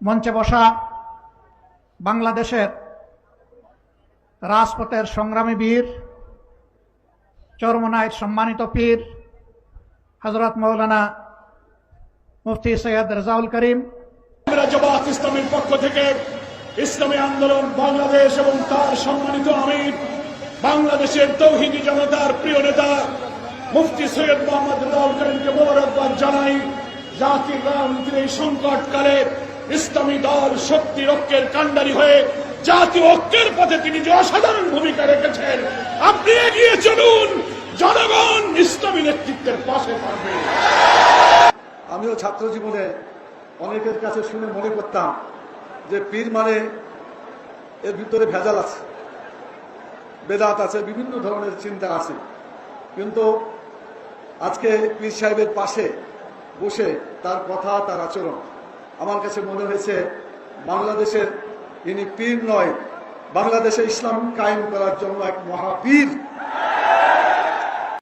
মঞ্চে বসা বাংলাদেশের রাজপথের সংগ্রামী বীর, চরমনাইর সম্মানিত পীর হযরত মাওলানা মুফতি সৈয়দ রেজাউল করিম, জামাত ইসলামীর পক্ষ থেকে ইসলামী আন্দোলন বাংলাদেশ এবং তার সম্মানিত আমির বাংলাদেশের তৌহিদি জনতার প্রিয় নেতা মুফতি সৈয়দ মোহাম্মদ রেজাউল করিমকে মোবারকবাদ জানাই। জাতির রাজনীতির এই সংকটকালে ইসলামী দল শক্তি ঐক্যের কাণ্ডারি হয়ে জাতীয় ঐক্যের পথে তিনি যে অসাধারণ ভূমিকা রেখেছেন, আপনি এগিয়ে চলুন, জনগণ ইসলামী নেতৃত্বের পাশে থাকবে। আমিও ছাত্র জীবনে অনেকের কাছে শুনে মনে করতাম যে পীর মানে এর ভিতরে ভেজাল আছে, বেদাত আছে, বিভিন্ন ধরনের চিন্তা আছে। কিন্তু আজকে পীর সাহেবের পাশে বসে তার কথা, তার আচরণ আমার কাছে মনে হয়েছে বাংলাদেশের ইনি পীর নয়, বাংলাদেশে ইসলাম কায়েম করার জন্য এক মহাপীর